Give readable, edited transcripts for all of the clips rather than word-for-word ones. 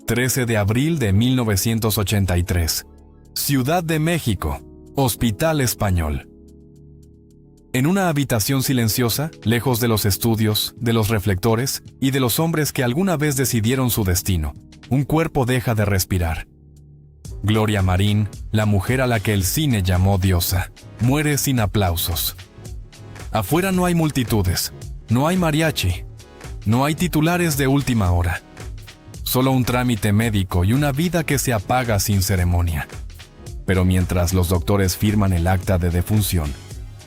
13 de abril de 1983. Ciudad de México, Hospital Español. En una habitación silenciosa, lejos de los estudios, de los reflectores y de los hombres que alguna vez decidieron su destino, un cuerpo deja de respirar. Gloria Marín, la mujer a la que el cine llamó diosa, muere sin aplausos. Afuera no hay multitudes, no hay mariachi, no hay titulares de última hora. Solo un trámite médico y una vida que se apaga sin ceremonia. Pero mientras los doctores firman el acta de defunción,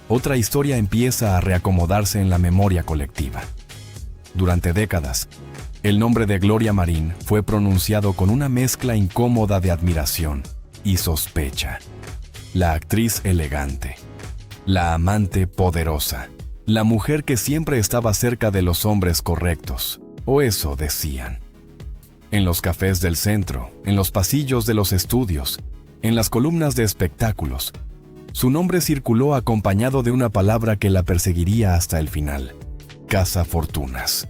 otra historia empieza a reacomodarse en la memoria colectiva. Durante décadas, el nombre de Gloria Marín fue pronunciado con una mezcla incómoda de admiración y sospecha. La actriz elegante, la amante poderosa, la mujer que siempre estaba cerca de los hombres correctos, o eso decían. En los cafés del centro, en los pasillos de los estudios, en las columnas de espectáculos, su nombre circuló acompañado de una palabra que la perseguiría hasta el final: cazafortunas.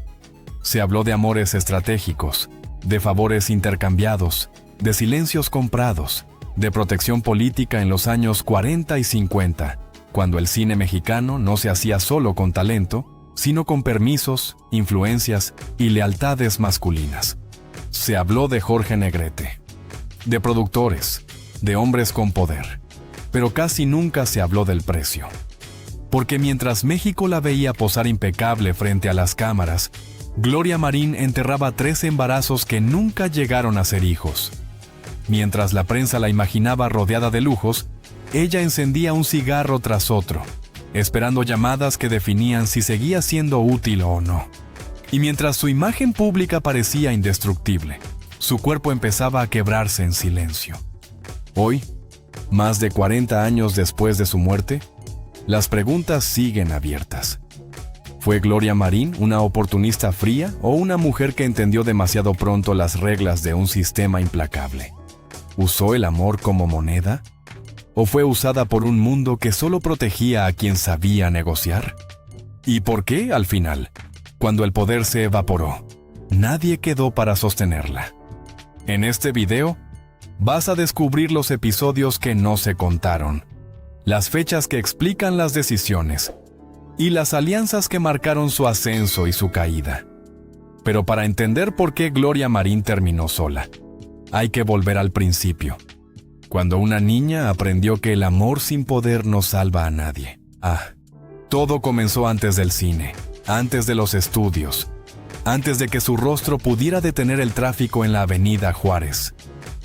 Se habló de amores estratégicos, de favores intercambiados, de silencios comprados, de protección política en los años 40 y 50, cuando el cine mexicano no se hacía solo con talento, sino con permisos, influencias y lealtades masculinas. Se habló de Jorge Negrete, de productores, de hombres con poder, pero casi nunca se habló del precio. Porque mientras México la veía posar impecable frente a las cámaras, Gloria Marín enterraba 3 embarazos que nunca llegaron a ser hijos. Mientras la prensa la imaginaba rodeada de lujos, ella encendía un cigarro tras otro, esperando llamadas que definían si seguía siendo útil o no. Y mientras su imagen pública parecía indestructible, su cuerpo empezaba a quebrarse en silencio. Hoy, más de 40 años después de su muerte, las preguntas siguen abiertas. ¿Fue Gloria Marín una oportunista fría o una mujer que entendió demasiado pronto las reglas de un sistema implacable? ¿Usó el amor como moneda? ¿O fue usada por un mundo que solo protegía a quien sabía negociar? ¿Y por qué, al final, cuando el poder se evaporó, nadie quedó para sostenerla? En este video, vas a descubrir los episodios que no se contaron, las fechas que explican las decisiones y las alianzas que marcaron su ascenso y su caída. Pero para entender por qué Gloria Marín terminó sola, hay que volver al principio, cuando una niña aprendió que el amor sin poder no salva a nadie. Todo comenzó antes del cine, antes de los estudios, antes de que su rostro pudiera detener el tráfico en la Avenida Juárez.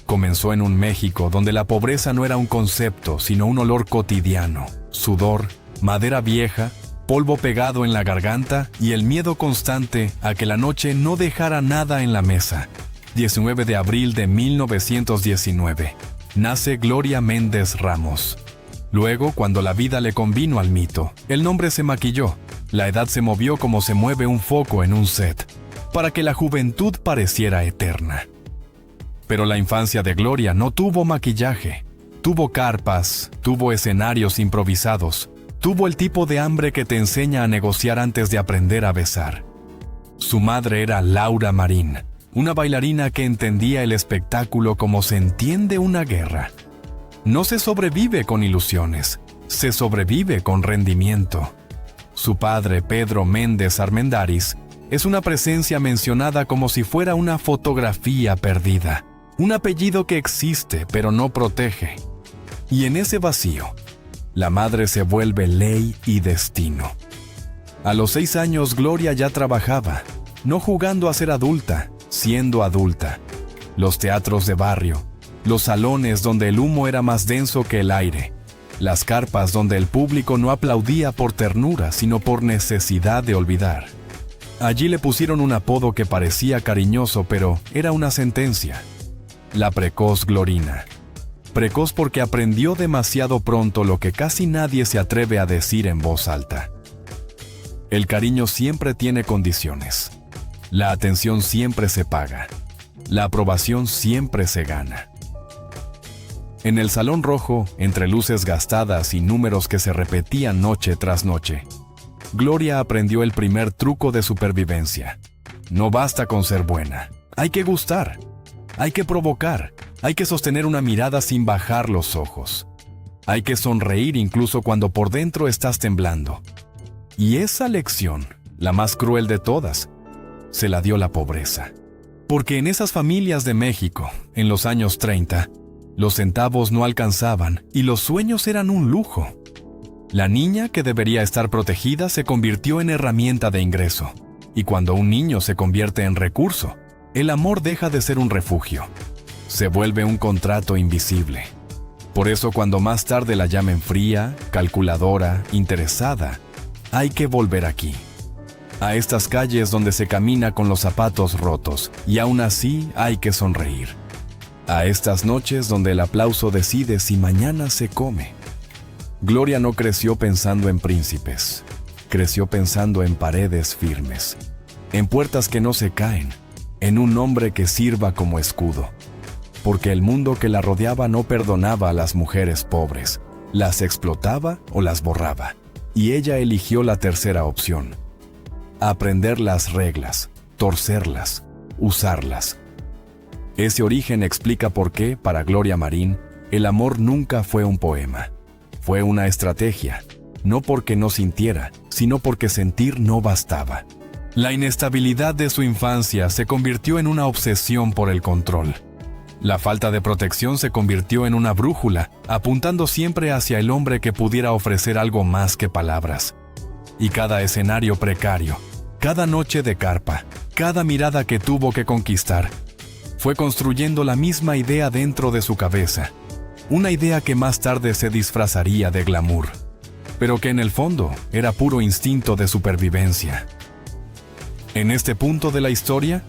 Comenzó en un México donde la pobreza no era un concepto, sino un olor cotidiano: sudor, madera vieja, polvo pegado en la garganta y el miedo constante a que la noche no dejara nada en la mesa. 19 de abril de 1919. Nace Gloria Méndez Ramos. Luego, cuando la vida le convino al mito, el nombre se maquilló, la edad se movió como se mueve un foco en un set, para que la juventud pareciera eterna. Pero la infancia de Gloria no tuvo maquillaje. Tuvo carpas, tuvo escenarios improvisados, tuvo el tipo de hambre que te enseña a negociar antes de aprender a besar. Su madre era Laura Marín, una bailarina que entendía el espectáculo como se entiende una guerra. No se sobrevive con ilusiones, se sobrevive con rendimiento. Su padre, Pedro Méndez Armendáriz, es una presencia mencionada como si fuera una fotografía perdida, un apellido que existe pero no protege. Y en ese vacío, la madre se vuelve ley y destino. A los 6 años Gloria ya trabajaba, no jugando a ser adulta, siendo adulta. Los teatros de barrio, los salones donde el humo era más denso que el aire, las carpas donde el público no aplaudía por ternura, sino por necesidad de olvidar. Allí le pusieron un apodo que parecía cariñoso, pero era una sentencia: la precoz Glorina. Precoz porque aprendió demasiado pronto lo que casi nadie se atreve a decir en voz alta. El cariño siempre tiene condiciones. La atención siempre se paga. La aprobación siempre se gana. En el Salón Rojo, entre luces gastadas y números que se repetían noche tras noche, Gloria aprendió el primer truco de supervivencia. No basta con ser buena, hay que gustar. Hay que provocar, hay que sostener una mirada sin bajar los ojos. Hay que sonreír incluso cuando por dentro estás temblando. Y esa lección, la más cruel de todas, se la dio la pobreza. Porque en esas familias de México, en los años 30, los centavos no alcanzaban y los sueños eran un lujo. La niña que debería estar protegida se convirtió en herramienta de ingreso. Y cuando un niño se convierte en recurso, el amor deja de ser un refugio. Se vuelve un contrato invisible. Por eso cuando más tarde la llamen fría, calculadora, interesada, hay que volver aquí. A estas calles donde se camina con los zapatos rotos y aún así hay que sonreír. A estas noches donde el aplauso decide si mañana se come. Gloria no creció pensando en príncipes, creció pensando en paredes firmes, en puertas que no se caen, en un hombre que sirva como escudo. Porque el mundo que la rodeaba no perdonaba a las mujeres pobres, las explotaba o las borraba. Y ella eligió la tercera opción: aprender las reglas, torcerlas, usarlas. Ese origen explica por qué, para Gloria Marín, el amor nunca fue un poema. Fue una estrategia, no porque no sintiera, sino porque sentir no bastaba. La inestabilidad de su infancia se convirtió en una obsesión por el control. La falta de protección se convirtió en una brújula, apuntando siempre hacia el hombre que pudiera ofrecer algo más que palabras. Y cada escenario precario, cada noche de carpa, cada mirada que tuvo que conquistar, fue construyendo la misma idea dentro de su cabeza. Una idea que más tarde se disfrazaría de glamour, pero que en el fondo era puro instinto de supervivencia. En este punto de la historia,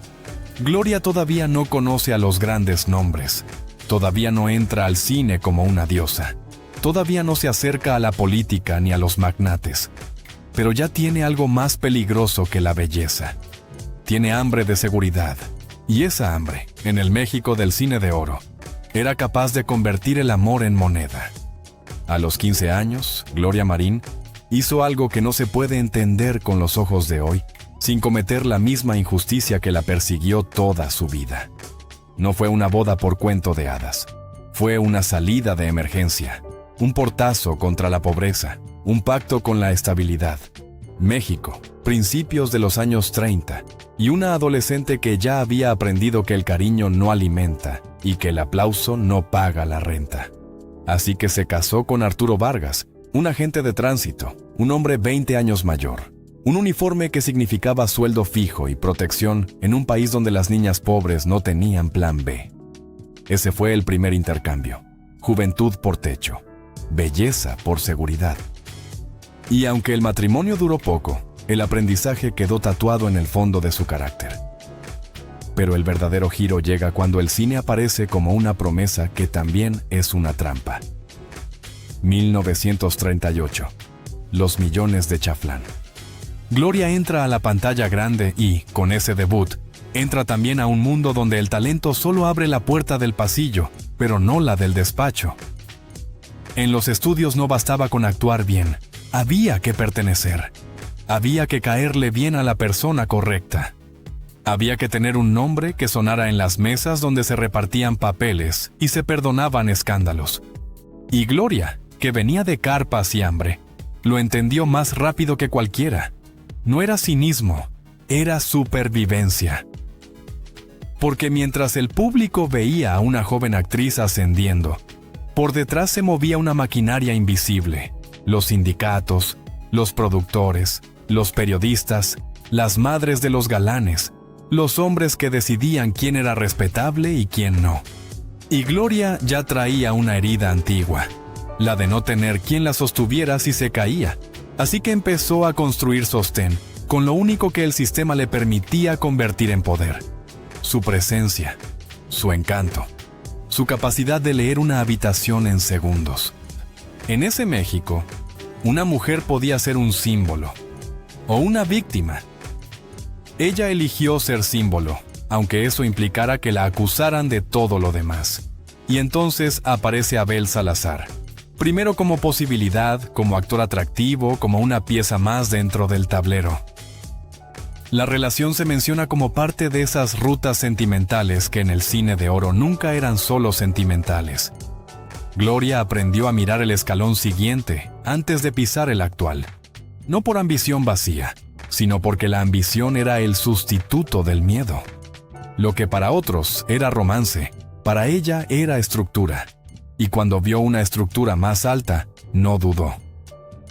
Gloria todavía no conoce a los grandes nombres, todavía no entra al cine como una diosa, todavía no se acerca a la política ni a los magnates, pero ya tiene algo más peligroso que la belleza. Tiene hambre de seguridad, y esa hambre, en el México del cine de oro, era capaz de convertir el amor en moneda. A los 15 años, Gloria Marín hizo algo que no se puede entender con los ojos de hoy, sin cometer la misma injusticia que la persiguió toda su vida. No fue una boda por cuento de hadas. Fue una salida de emergencia, un portazo contra la pobreza, un pacto con la estabilidad. México, principios de los años 30, y una adolescente que ya había aprendido que el cariño no alimenta y que el aplauso no paga la renta. Así que se casó con Arturo Vargas, un agente de tránsito, un hombre 20 años mayor. Un uniforme que significaba sueldo fijo y protección en un país donde las niñas pobres no tenían plan B. Ese fue el primer intercambio. Juventud por techo, belleza por seguridad. Y aunque el matrimonio duró poco, el aprendizaje quedó tatuado en el fondo de su carácter. Pero el verdadero giro llega cuando el cine aparece como una promesa que también es una trampa. 1938. Los millones de Chaflán. Gloria entra a la pantalla grande y, con ese debut, entra también a un mundo donde el talento solo abre la puerta del pasillo, pero no la del despacho. En los estudios no bastaba con actuar bien, había que pertenecer. Había que caerle bien a la persona correcta. Había que tener un nombre que sonara en las mesas donde se repartían papeles y se perdonaban escándalos. Y Gloria, que venía de carpas y hambre, lo entendió más rápido que cualquiera. No era cinismo, era supervivencia. Porque mientras el público veía a una joven actriz ascendiendo, por detrás se movía una maquinaria invisible. Los sindicatos, los productores, los periodistas, las madres de los galanes, los hombres que decidían quién era respetable y quién no. Y Gloria ya traía una herida antigua, la de no tener quien la sostuviera si se caía. Así que empezó a construir sostén, con lo único que el sistema le permitía convertir en poder: su presencia, su encanto, su capacidad de leer una habitación en segundos. En ese México, una mujer podía ser un símbolo, o una víctima. Ella eligió ser símbolo, aunque eso implicara que la acusaran de todo lo demás. Y entonces aparece Abel Salazar. Primero como posibilidad, como actor atractivo, como una pieza más dentro del tablero. La relación se menciona como parte de esas rutas sentimentales que en el cine de oro nunca eran solo sentimentales. Gloria aprendió a mirar el escalón siguiente antes de pisar el actual. No por ambición vacía, sino porque la ambición era el sustituto del miedo. Lo que para otros era romance, para ella era estructura. Y cuando vio una estructura más alta, no dudó.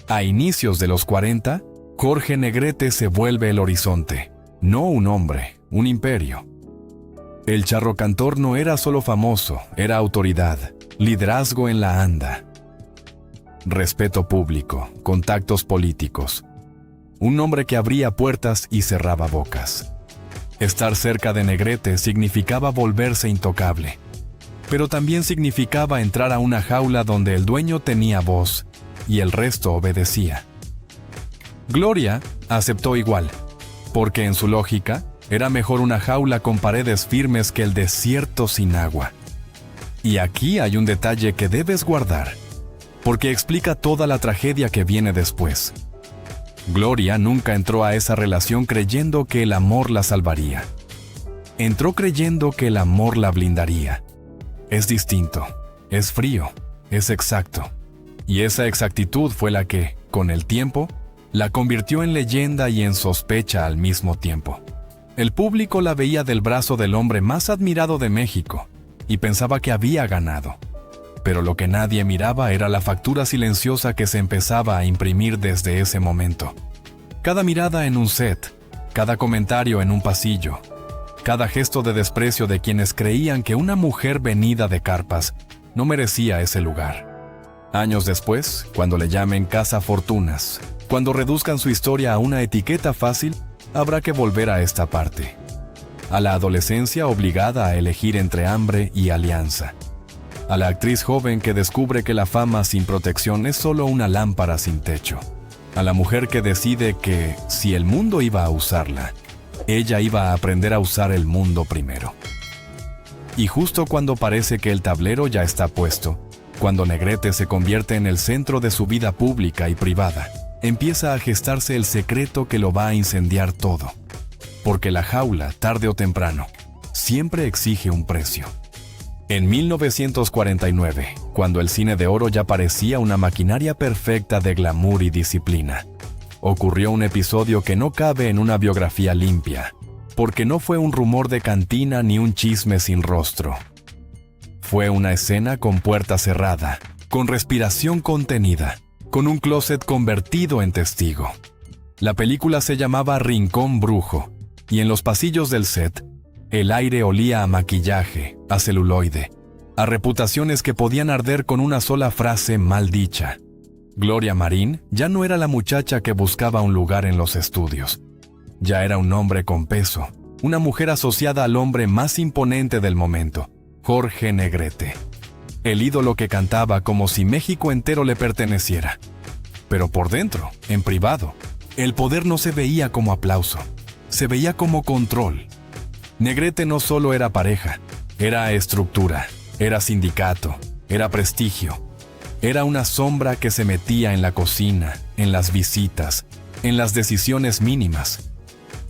A inicios de los 40, Jorge Negrete se vuelve el horizonte. No un hombre, un imperio. El charro cantor no era solo famoso, era autoridad, liderazgo en la anda. Respeto público, contactos políticos. Un hombre que abría puertas y cerraba bocas. Estar cerca de Negrete significaba volverse intocable. Pero también significaba entrar a una jaula donde el dueño tenía voz y el resto obedecía. Gloria aceptó igual, porque en su lógica era mejor una jaula con paredes firmes que el desierto sin agua. Y aquí hay un detalle que debes guardar, porque explica toda la tragedia que viene después. Gloria nunca entró a esa relación creyendo que el amor la salvaría. Entró creyendo que el amor la blindaría. Es distinto, es frío, es exacto. Y esa exactitud fue la que, con el tiempo, la convirtió en leyenda y en sospecha al mismo tiempo. El público la veía del brazo del hombre más admirado de México y pensaba que había ganado. Pero lo que nadie miraba era la factura silenciosa que se empezaba a imprimir desde ese momento. Cada mirada en un set, cada comentario en un pasillo, cada gesto de desprecio de quienes creían que una mujer venida de Carpas no merecía ese lugar. Años después, cuando le llamen cazafortunas, cuando reduzcan su historia a una etiqueta fácil, habrá que volver a esta parte. A la adolescencia obligada a elegir entre hambre y alianza. A la actriz joven que descubre que la fama sin protección es solo una lámpara sin techo. A la mujer que decide que, si el mundo iba a usarla, ella iba a aprender a usar el mundo primero. Y justo cuando parece que el tablero ya está puesto, cuando Negrete se convierte en el centro de su vida pública y privada, empieza a gestarse el secreto que lo va a incendiar todo. Porque la jaula, tarde o temprano, siempre exige un precio. En 1949, cuando el cine de oro ya parecía una maquinaria perfecta de glamour y disciplina, ocurrió un episodio que no cabe en una biografía limpia, porque no fue un rumor de cantina ni un chisme sin rostro. Fue una escena con puerta cerrada, con respiración contenida, con un closet convertido en testigo. La película se llamaba Rincón Brujo, y en los pasillos del set, el aire olía a maquillaje, a celuloide, a reputaciones que podían arder con una sola frase mal dicha. Gloria Marín ya no era la muchacha que buscaba un lugar en los estudios. Ya era un hombre con peso, una mujer asociada al hombre más imponente del momento, Jorge Negrete. El ídolo que cantaba como si México entero le perteneciera. Pero por dentro, en privado, el poder no se veía como aplauso, se veía como control. Negrete no solo era pareja, era estructura, era sindicato, era prestigio. Era una sombra que se metía en la cocina, en las visitas, en las decisiones mínimas.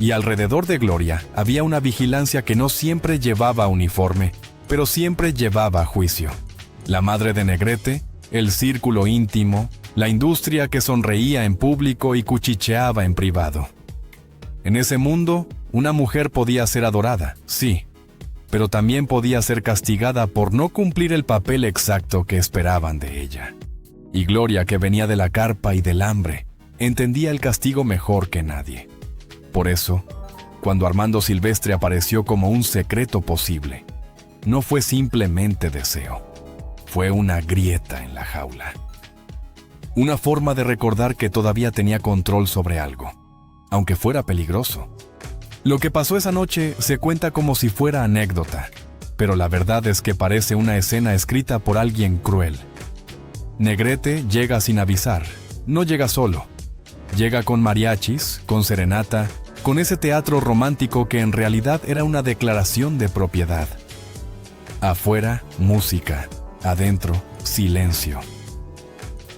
Y alrededor de Gloria había una vigilancia que no siempre llevaba uniforme, pero siempre llevaba juicio. La madre de Negrete, el círculo íntimo, la industria que sonreía en público y cuchicheaba en privado. En ese mundo, una mujer podía ser adorada, sí, pero también podía ser castigada por no cumplir el papel exacto que esperaban de ella. Y Gloria, que venía de la carpa y del hambre, entendía el castigo mejor que nadie. Por eso, cuando Armando Silvestre apareció como un secreto posible, no fue simplemente deseo, fue una grieta en la jaula. Una forma de recordar que todavía tenía control sobre algo, aunque fuera peligroso. Lo que pasó esa noche se cuenta como si fuera anécdota, pero la verdad es que parece una escena escrita por alguien cruel. Negrete llega sin avisar, no llega solo. Llega con mariachis, con serenata, con ese teatro romántico que en realidad era una declaración de propiedad. Afuera, música. Adentro, silencio.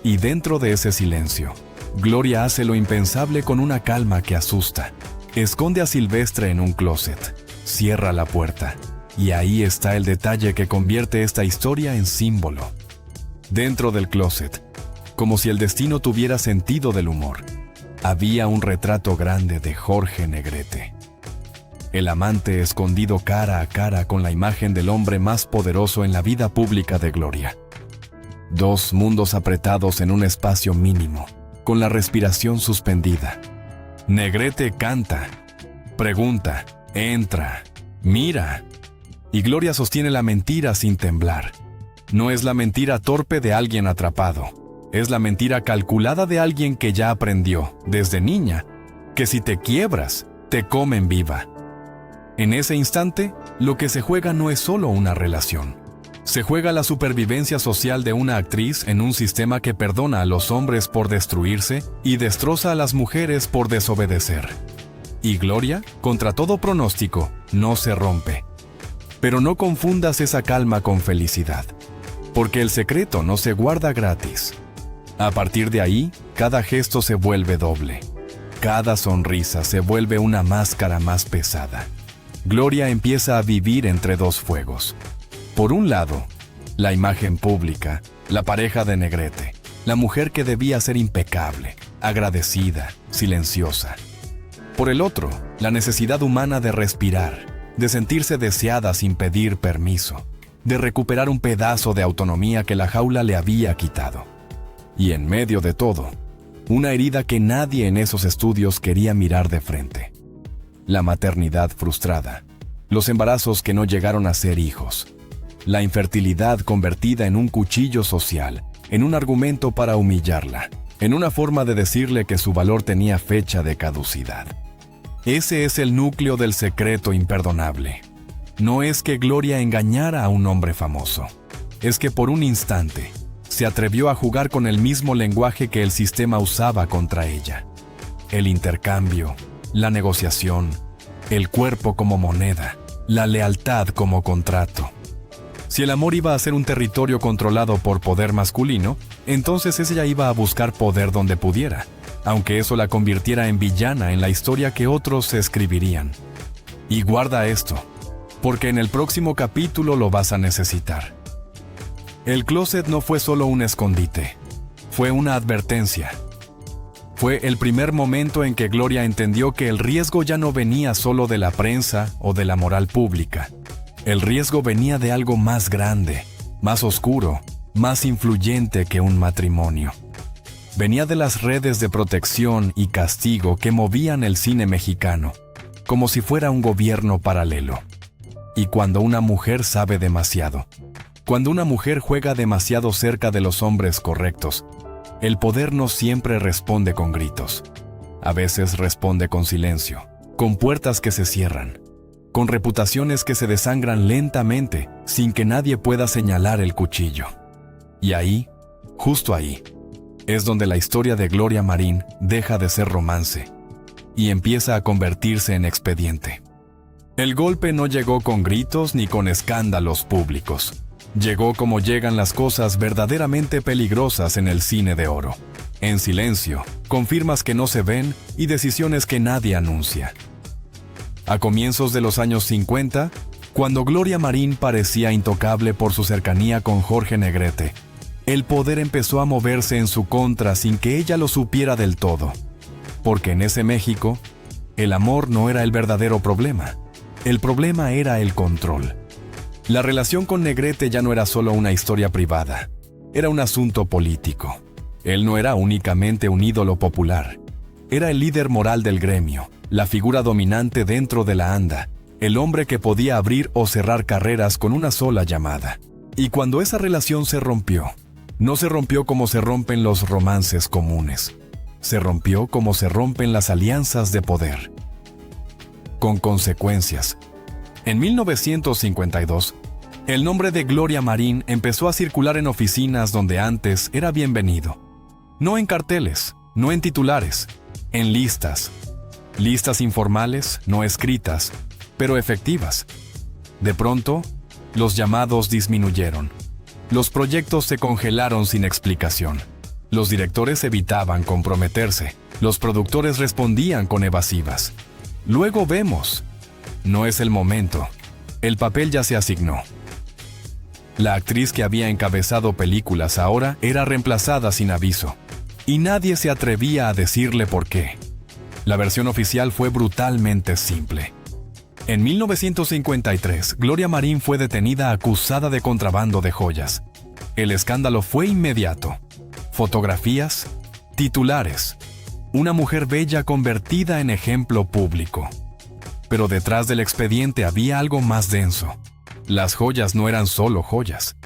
Y dentro de ese silencio, Gloria hace lo impensable con una calma que asusta. Esconde a Silvestre en un closet, cierra la puerta, y ahí está el detalle que convierte esta historia en símbolo. Dentro del closet, como si el destino tuviera sentido del humor, había un retrato grande de Jorge Negrete. El amante escondido cara a cara con la imagen del hombre más poderoso en la vida pública de Gloria. Dos mundos apretados en un espacio mínimo, con la respiración suspendida. Negrete canta, pregunta, entra, mira. Y Gloria sostiene la mentira sin temblar. No es la mentira torpe de alguien atrapado, es la mentira calculada de alguien que ya aprendió, desde niña, que si te quiebras, te comen viva. En ese instante, lo que se juega no es solo una relación. Se juega la supervivencia social de una actriz en un sistema que perdona a los hombres por destruirse y destroza a las mujeres por desobedecer. Y Gloria, contra todo pronóstico, no se rompe. Pero no confundas esa calma con felicidad, porque el secreto no se guarda gratis. A partir de ahí, cada gesto se vuelve doble. Cada sonrisa se vuelve una máscara más pesada. Gloria empieza a vivir entre dos fuegos. Por un lado, la imagen pública, la pareja de Negrete, la mujer que debía ser impecable, agradecida, silenciosa. Por el otro, la necesidad humana de respirar, de sentirse deseada sin pedir permiso, de recuperar un pedazo de autonomía que la jaula le había quitado. Y en medio de todo, una herida que nadie en esos estudios quería mirar de frente. La maternidad frustrada, los embarazos que no llegaron a ser hijos, la infertilidad convertida en un cuchillo social, en un argumento para humillarla, en una forma de decirle que su valor tenía fecha de caducidad. Ese es el núcleo del secreto imperdonable. No es que Gloria engañara a un hombre famoso, es que por un instante se atrevió a jugar con el mismo lenguaje que el sistema usaba contra ella. El intercambio, la negociación, el cuerpo como moneda, la lealtad como contrato. Si el amor iba a ser un territorio controlado por poder masculino, entonces ella iba a buscar poder donde pudiera, aunque eso la convirtiera en villana en la historia que otros se escribirían. Y guarda esto, porque en el próximo capítulo lo vas a necesitar. El closet no fue solo un escondite, fue una advertencia. Fue el primer momento en que Gloria entendió que el riesgo ya no venía solo de la prensa o de la moral pública. El riesgo venía de algo más grande, más oscuro, más influyente que un matrimonio. Venía de las redes de protección y castigo que movían el cine mexicano, como si fuera un gobierno paralelo. Y cuando una mujer sabe demasiado, cuando una mujer juega demasiado cerca de los hombres correctos, el poder no siempre responde con gritos. A veces responde con silencio, con puertas que se cierran, con reputaciones que se desangran lentamente sin que nadie pueda señalar el cuchillo. Y ahí, justo ahí, es donde la historia de Gloria Marín deja de ser romance y empieza a convertirse en expediente. El golpe no llegó con gritos ni con escándalos públicos. Llegó como llegan las cosas verdaderamente peligrosas en el cine de oro. En silencio, con firmas que no se ven y decisiones que nadie anuncia. A comienzos de los años 50, cuando Gloria Marín parecía intocable por su cercanía con Jorge Negrete, el poder empezó a moverse en su contra sin que ella lo supiera del todo. Porque en ese México, el amor no era el verdadero problema. El problema era el control. La relación con Negrete ya no era solo una historia privada, era un asunto político. Él no era únicamente un ídolo popular, era el líder moral del gremio, la figura dominante dentro de la ANDA, el hombre que podía abrir o cerrar carreras con una sola llamada. Y cuando esa relación se rompió, no se rompió como se rompen los romances comunes, se rompió como se rompen las alianzas de poder. Con consecuencias. En 1952, el nombre de Gloria Marín empezó a circular en oficinas donde antes era bienvenido. No en carteles, no en titulares, en listas. Listas informales, no escritas, pero efectivas. De pronto, los llamados disminuyeron. Los proyectos se congelaron sin explicación. Los directores evitaban comprometerse. Los productores respondían con evasivas. Luego vemos. No es el momento. El papel ya se asignó. La actriz que había encabezado películas ahora era reemplazada sin aviso, y nadie se atrevía a decirle por qué. La versión oficial fue brutalmente simple. En 1953, Gloria Marín fue detenida acusada de contrabando de joyas. El escándalo fue inmediato. Fotografías, titulares. Una mujer bella convertida en ejemplo público. Pero detrás del expediente había algo más denso. Las joyas no eran solo joyas.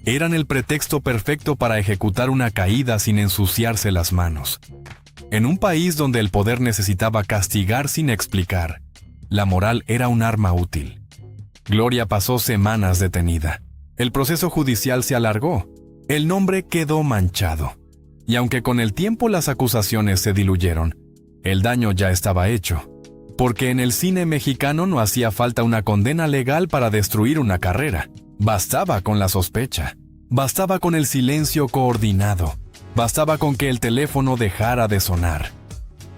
Eran el pretexto perfecto para ejecutar una caída sin ensuciarse las manos. En un país donde el poder necesitaba castigar sin explicar, la moral era un arma útil. Gloria pasó semanas detenida. El proceso judicial se alargó. El nombre quedó manchado. Y aunque con el tiempo las acusaciones se diluyeron, el daño ya estaba hecho. Porque en el cine mexicano no hacía falta una condena legal para destruir una carrera. Bastaba con la sospecha. Bastaba con el silencio coordinado. Bastaba con que el teléfono dejara de sonar.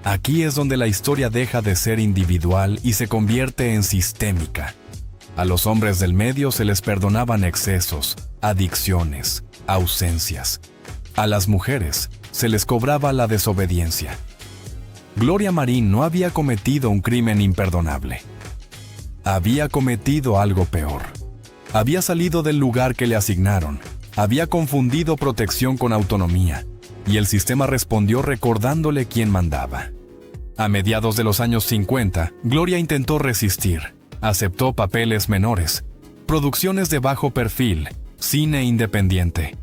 Aquí es donde la historia deja de ser individual y se convierte en sistémica. A los hombres del medio se les perdonaban excesos, adicciones, ausencias. A las mujeres se les cobraba la desobediencia. Gloria Marín no había cometido un crimen imperdonable. Había cometido algo peor. Había salido del lugar que le asignaron. Había confundido protección con autonomía. Y el sistema respondió recordándole quién mandaba. A mediados de los años 50, Gloria intentó resistir. Aceptó papeles menores, producciones de bajo perfil, cine independiente.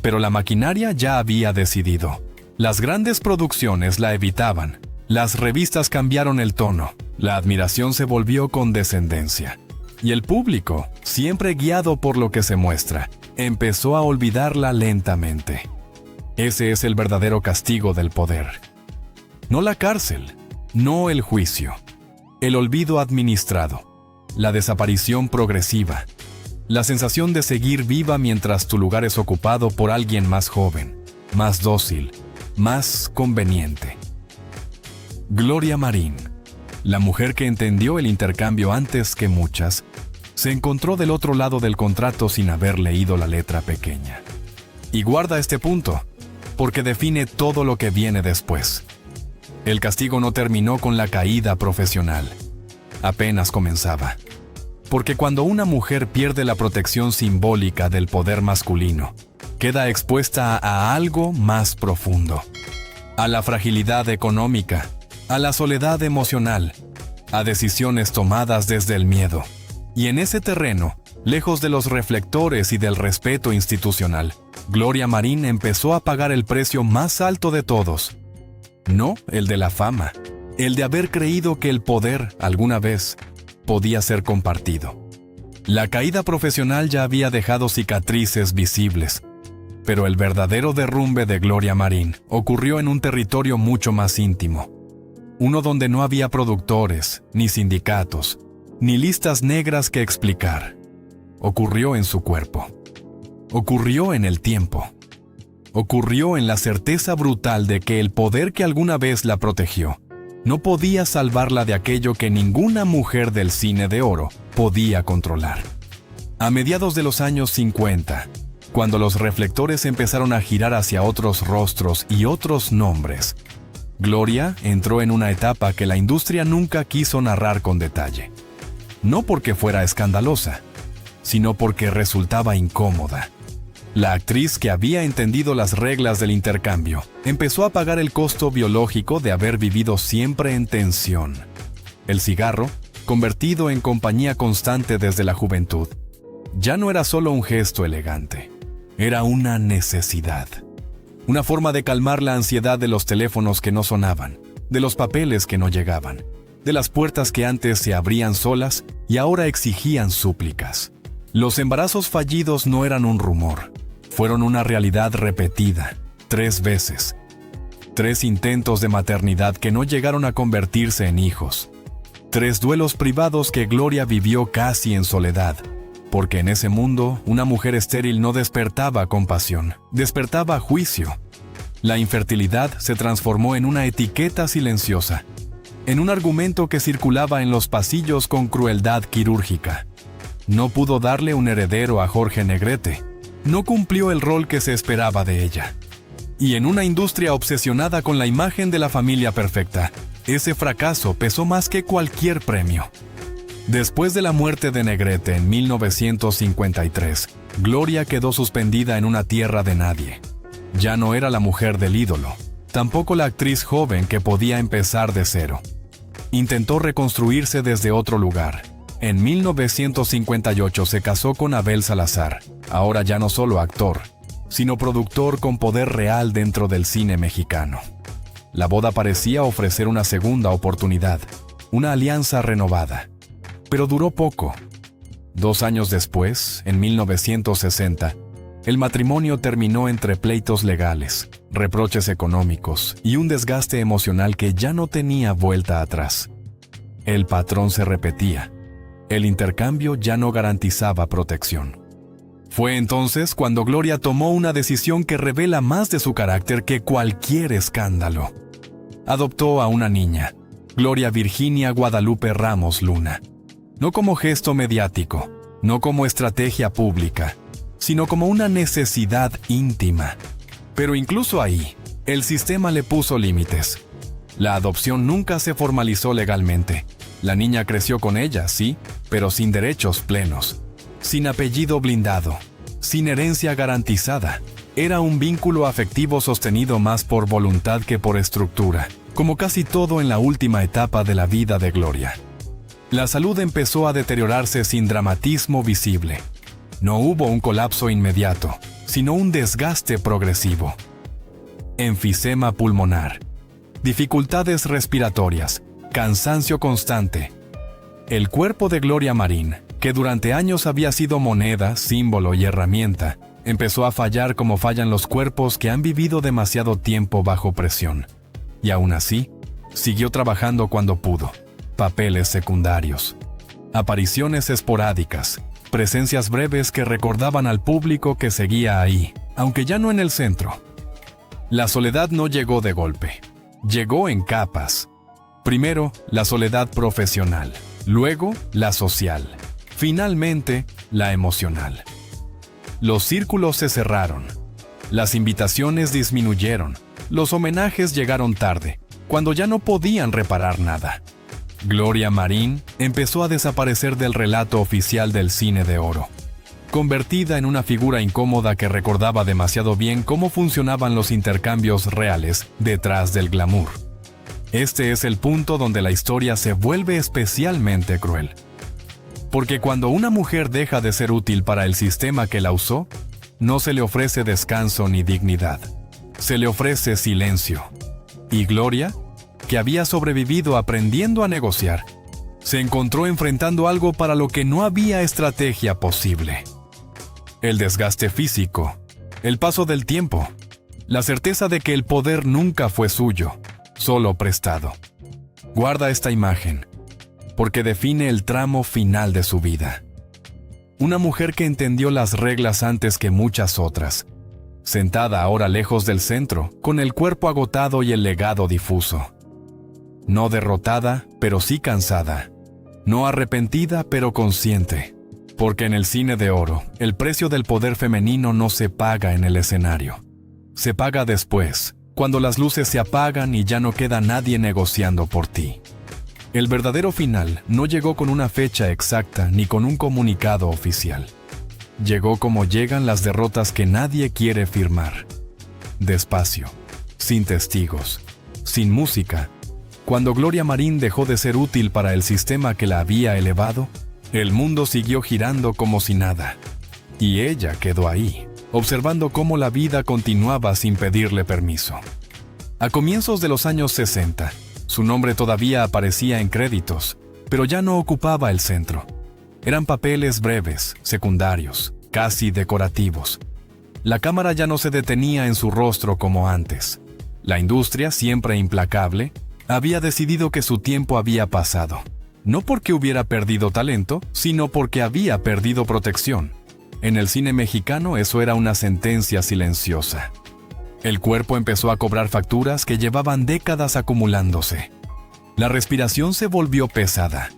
Pero la maquinaria ya había decidido. Las grandes producciones la evitaban. Las revistas cambiaron el tono. La admiración se volvió condescendencia. Y el público, siempre guiado por lo que se muestra, empezó a olvidarla lentamente. Ese es el verdadero castigo del poder. No la cárcel, no el juicio. El olvido administrado. La desaparición progresiva. La sensación de seguir viva mientras tu lugar es ocupado por alguien más joven, más dócil, más conveniente. Gloria Marín, la mujer que entendió el intercambio antes que muchas, se encontró del otro lado del contrato sin haber leído la letra pequeña. Y guarda este punto, porque define todo lo que viene después. El castigo no terminó con la caída profesional. Apenas comenzaba. Porque cuando una mujer pierde la protección simbólica del poder masculino, queda expuesta a algo más profundo. A la fragilidad económica, a la soledad emocional, a decisiones tomadas desde el miedo. Y en ese terreno, lejos de los reflectores y del respeto institucional, Gloria Marín empezó a pagar el precio más alto de todos. No el de la fama, el de haber creído que el poder, alguna vez, podía ser compartido. La caída profesional ya había dejado cicatrices visibles, pero el verdadero derrumbe de Gloria Marín ocurrió en un territorio mucho más íntimo. Uno donde no había productores, ni sindicatos, ni listas negras que explicar. Ocurrió en su cuerpo. Ocurrió en el tiempo. Ocurrió en la certeza brutal de que el poder que alguna vez la protegió no podía salvarla de aquello que ninguna mujer del cine de oro podía controlar. A mediados de los años 50, cuando los reflectores empezaron a girar hacia otros rostros y otros nombres, Gloria entró en una etapa que la industria nunca quiso narrar con detalle. No porque fuera escandalosa, sino porque resultaba incómoda. La actriz que había entendido las reglas del intercambio empezó a pagar el costo biológico de haber vivido siempre en tensión. El cigarro, convertido en compañía constante desde la juventud, ya no era solo un gesto elegante, era una necesidad. Una forma de calmar la ansiedad de los teléfonos que no sonaban, de los papeles que no llegaban, de las puertas que antes se abrían solas y ahora exigían súplicas. Los embarazos fallidos no eran un rumor, fueron una realidad repetida, 3 veces. 3 intentos de maternidad que no llegaron a convertirse en hijos. 3 duelos privados que Gloria vivió casi en soledad, porque en ese mundo una mujer estéril no despertaba compasión, despertaba juicio. La infertilidad se transformó en una etiqueta silenciosa. en un argumento que circulaba en los pasillos con crueldad quirúrgica. No pudo darle un heredero a Jorge Negrete. No cumplió el rol que se esperaba de ella. Y en una industria obsesionada con la imagen de la familia perfecta, ese fracaso pesó más que cualquier premio. Después de la muerte de Negrete en 1953, Gloria quedó suspendida en una tierra de nadie. Ya no era la mujer del ídolo, tampoco la actriz joven que podía empezar de cero. Intentó reconstruirse desde otro lugar. En 1958 se casó con Abel Salazar, ahora ya no solo actor, sino productor con poder real dentro del cine mexicano. La boda parecía ofrecer una segunda oportunidad, una alianza renovada. Pero duró poco. 2 años después, en 1960, el matrimonio terminó entre pleitos legales, reproches económicos y un desgaste emocional que ya no tenía vuelta atrás. El patrón se repetía. El intercambio ya no garantizaba protección. Fue entonces cuando Gloria tomó una decisión que revela más de su carácter que cualquier escándalo. Adoptó a una niña, Gloria Virginia Guadalupe Ramos Luna. No como gesto mediático, no como estrategia pública, sino como una necesidad íntima. Pero incluso ahí, el sistema le puso límites. La adopción nunca se formalizó legalmente. La niña creció con ella, sí, pero sin derechos plenos, sin apellido blindado, sin herencia garantizada. Era un vínculo afectivo sostenido más por voluntad que por estructura, como casi todo en la última etapa de la vida de Gloria. La salud empezó a deteriorarse sin dramatismo visible. No hubo un colapso inmediato, sino un desgaste progresivo. Enfisema pulmonar, dificultades respiratorias, cansancio constante. El cuerpo de Gloria Marín, que durante años había sido moneda, símbolo y herramienta, empezó a fallar como fallan los cuerpos que han vivido demasiado tiempo bajo presión. Y aún así, siguió trabajando cuando pudo. Papeles secundarios, apariciones esporádicas, presencias breves que recordaban al público que seguía ahí, aunque ya no en el centro. La soledad no llegó de golpe, llegó en capas. Primero, la soledad profesional, luego, la social, finalmente, la emocional. Los círculos se cerraron, las invitaciones disminuyeron, los homenajes llegaron tarde, cuando ya no podían reparar nada. Gloria Marín empezó a desaparecer del relato oficial del cine de oro, convertida en una figura incómoda que recordaba demasiado bien cómo funcionaban los intercambios reales detrás del glamour. Este es el punto donde la historia se vuelve especialmente cruel. Porque cuando una mujer deja de ser útil para el sistema que la usó, no se le ofrece descanso ni dignidad. Se le ofrece silencio. Y Gloria, que había sobrevivido aprendiendo a negociar, se encontró enfrentando algo para lo que no había estrategia posible. El desgaste físico, el paso del tiempo, la certeza de que el poder nunca fue suyo, solo prestado. Guarda esta imagen, porque define el tramo final de su vida. Una mujer que entendió las reglas antes que muchas otras, sentada ahora lejos del centro, con el cuerpo agotado y el legado difuso. No derrotada, pero sí cansada. No arrepentida, pero consciente. Porque en el cine de oro, el precio del poder femenino no se paga en el escenario. Se paga después, cuando las luces se apagan y ya no queda nadie negociando por ti. El verdadero final no llegó con una fecha exacta ni con un comunicado oficial. Llegó como llegan las derrotas que nadie quiere firmar. Despacio, sin testigos, sin música. Cuando Gloria Marín dejó de ser útil para el sistema que la había elevado, el mundo siguió girando como si nada. Y ella quedó ahí, observando cómo la vida continuaba sin pedirle permiso. A comienzos de los años 60, su nombre todavía aparecía en créditos, pero ya no ocupaba el centro. Eran papeles breves, secundarios, casi decorativos. La cámara ya no se detenía en su rostro como antes. La industria, siempre implacable, había decidido que su tiempo había pasado. No porque hubiera perdido talento, sino porque había perdido protección. En el cine mexicano eso era una sentencia silenciosa. El cuerpo empezó a cobrar facturas que llevaban décadas acumulándose. La respiración se volvió pesada.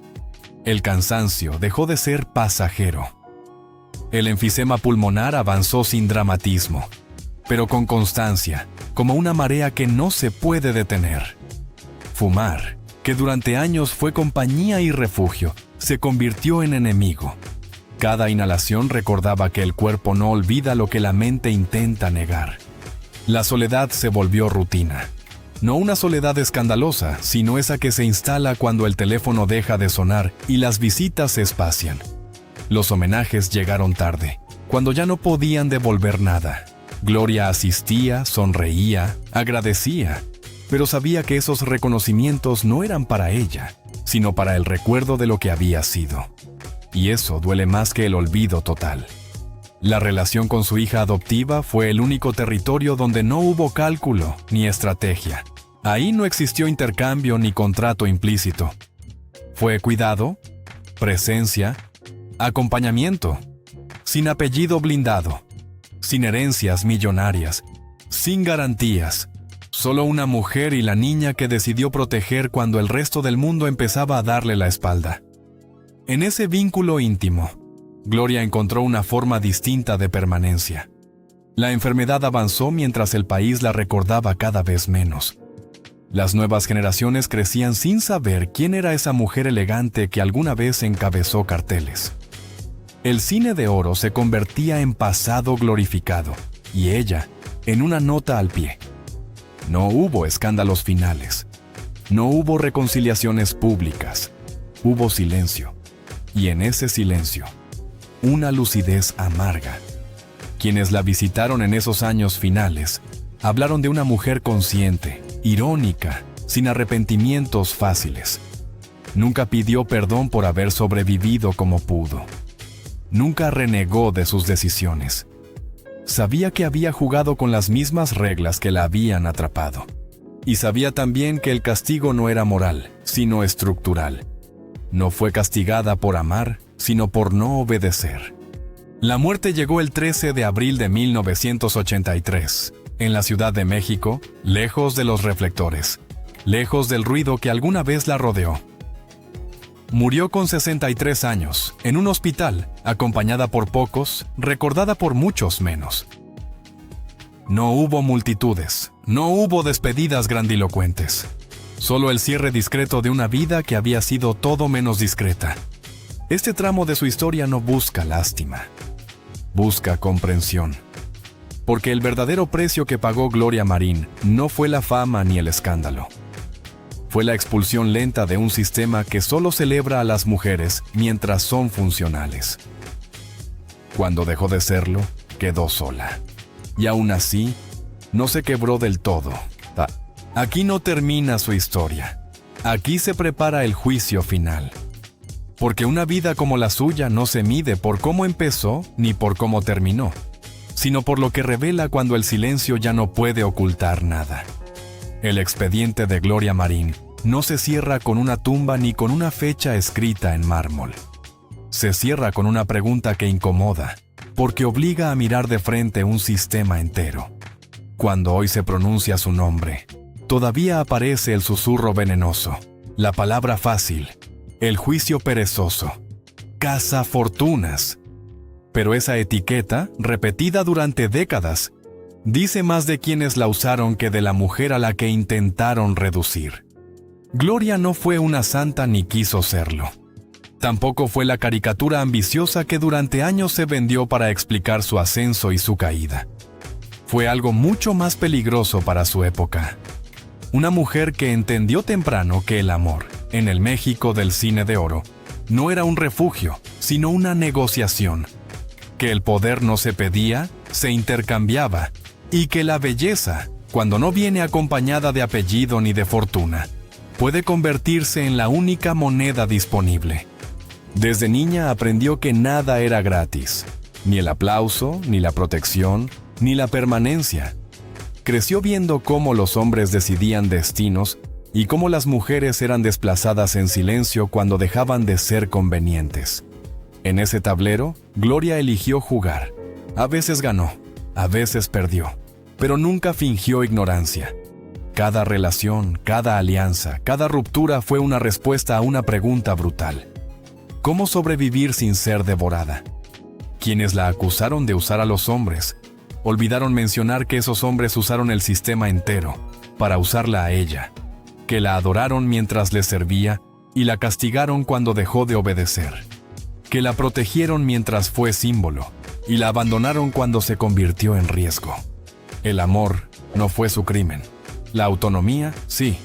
El cansancio dejó de ser pasajero. El enfisema pulmonar avanzó sin dramatismo, pero con constancia, como una marea que no se puede detener. Fumar, que durante años fue compañía y refugio, se convirtió en enemigo. Cada inhalación recordaba que el cuerpo no olvida lo que la mente intenta negar. La soledad se volvió rutina. No una soledad escandalosa, sino esa que se instala cuando el teléfono deja de sonar y las visitas se espacian. Los homenajes llegaron tarde, cuando ya no podían devolver nada. Gloria asistía, sonreía, agradecía, pero sabía que esos reconocimientos no eran para ella, sino para el recuerdo de lo que había sido. Y eso duele más que el olvido total. La relación con su hija adoptiva fue el único territorio donde no hubo cálculo ni estrategia. Ahí no existió intercambio ni contrato implícito. Fue cuidado, presencia, acompañamiento, sin apellido blindado, sin herencias millonarias, sin garantías. Solo una mujer y la niña que decidió proteger cuando el resto del mundo empezaba a darle la espalda. En ese vínculo íntimo, Gloria encontró una forma distinta de permanencia. La enfermedad avanzó mientras el país la recordaba cada vez menos. Las nuevas generaciones crecían sin saber quién era esa mujer elegante que alguna vez encabezó carteles. El cine de oro se convertía en pasado glorificado, y ella, en una nota al pie. No hubo escándalos finales. No hubo reconciliaciones públicas. Hubo silencio. Y en ese silencio, una lucidez amarga. Quienes la visitaron en esos años finales hablaron de una mujer consciente, irónica, sin arrepentimientos fáciles. Nunca pidió perdón por haber sobrevivido como pudo. Nunca renegó de sus decisiones. Sabía que había jugado con las mismas reglas que la habían atrapado. Y sabía también que el castigo no era moral, sino estructural. No fue castigada por amar, sino por no obedecer. La muerte llegó el 13 de abril de 1983, en la Ciudad de México, lejos de los reflectores, lejos del ruido que alguna vez la rodeó. Murió con 63 años, en un hospital, acompañada por pocos, recordada por muchos menos. No hubo multitudes, no hubo despedidas grandilocuentes. Solo el cierre discreto de una vida que había sido todo menos discreta. Este tramo de su historia no busca lástima, busca comprensión. Porque el verdadero precio que pagó Gloria Marín no fue la fama ni el escándalo. Fue la expulsión lenta de un sistema que solo celebra a las mujeres mientras son funcionales. Cuando dejó de serlo, quedó sola. Y aún así, no se quebró del todo. Aquí no termina su historia. Aquí se prepara el juicio final. Porque una vida como la suya no se mide por cómo empezó ni por cómo terminó, sino por lo que revela cuando el silencio ya no puede ocultar nada. El expediente de Gloria Marín no se cierra con una tumba ni con una fecha escrita en mármol. Se cierra con una pregunta que incomoda, porque obliga a mirar de frente un sistema entero. Cuando hoy se pronuncia su nombre, todavía aparece el susurro venenoso, la palabra fácil, el juicio perezoso, cazafortunas. Pero esa etiqueta, repetida durante décadas, dice más de quienes la usaron que de la mujer a la que intentaron reducir. Gloria no fue una santa ni quiso serlo. Tampoco fue la caricatura ambiciosa que durante años se vendió para explicar su ascenso y su caída. Fue algo mucho más peligroso para su época. Una mujer que entendió temprano que el amor, en el México del cine de oro, no era un refugio, sino una negociación. Que el poder no se pedía, se intercambiaba, y que la belleza, cuando no viene acompañada de apellido ni de fortuna, puede convertirse en la única moneda disponible. Desde niña aprendió que nada era gratis, ni el aplauso, ni la protección, ni la permanencia. Creció viendo cómo los hombres decidían destinos y cómo las mujeres eran desplazadas en silencio cuando dejaban de ser convenientes. En ese tablero, Gloria eligió jugar. A veces ganó, a veces perdió, pero nunca fingió ignorancia. Cada relación, cada alianza, cada ruptura fue una respuesta a una pregunta brutal. ¿Cómo sobrevivir sin ser devorada? Quienes la acusaron de usar a los hombres, olvidaron mencionar que esos hombres usaron el sistema entero para usarla a ella, que la adoraron mientras les servía y la castigaron cuando dejó de obedecer, que la protegieron mientras fue símbolo y la abandonaron cuando se convirtió en riesgo. El amor no fue su crimen. La autonomía, sí.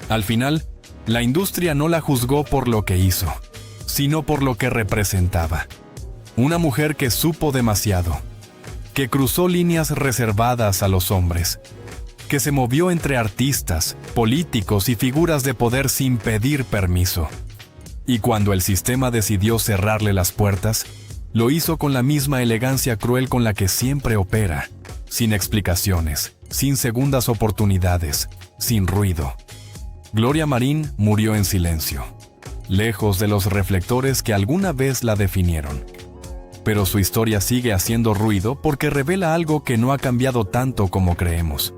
Al final, la industria no la juzgó por lo que hizo, sino por lo que representaba. Una mujer que supo demasiado, que cruzó líneas reservadas a los hombres, que se movió entre artistas, políticos y figuras de poder sin pedir permiso. Y cuando el sistema decidió cerrarle las puertas, lo hizo con la misma elegancia cruel con la que siempre opera, sin explicaciones, sin segundas oportunidades, sin ruido. Gloria Marín murió en silencio, lejos de los reflectores que alguna vez la definieron. Pero su historia sigue haciendo ruido porque revela algo que no ha cambiado tanto como creemos.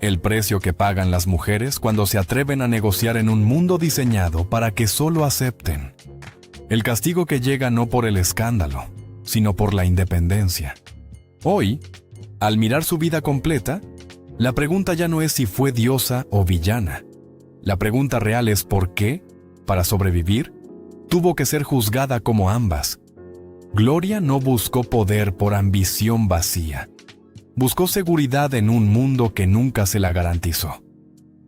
El precio que pagan las mujeres cuando se atreven a negociar en un mundo diseñado para que solo acepten. El castigo que llega no por el escándalo, sino por la independencia. Hoy, al mirar su vida completa, la pregunta ya no es si fue diosa o villana. La pregunta real es por qué, para sobrevivir, tuvo que ser juzgada como ambas. Gloria no buscó poder por ambición vacía. Buscó seguridad en un mundo que nunca se la garantizó.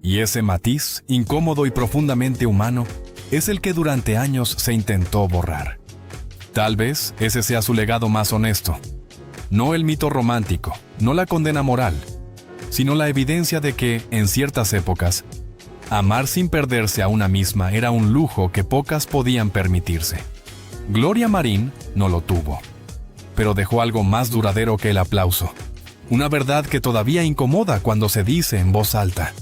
Y ese matiz, incómodo y profundamente humano, es el que durante años se intentó borrar. Tal vez ese sea su legado más honesto. No el mito romántico, no la condena moral, sino la evidencia de que, en ciertas épocas, amar sin perderse a una misma era un lujo que pocas podían permitirse. Gloria Marín no lo tuvo, pero dejó algo más duradero que el aplauso. Una verdad que todavía incomoda cuando se dice en voz alta.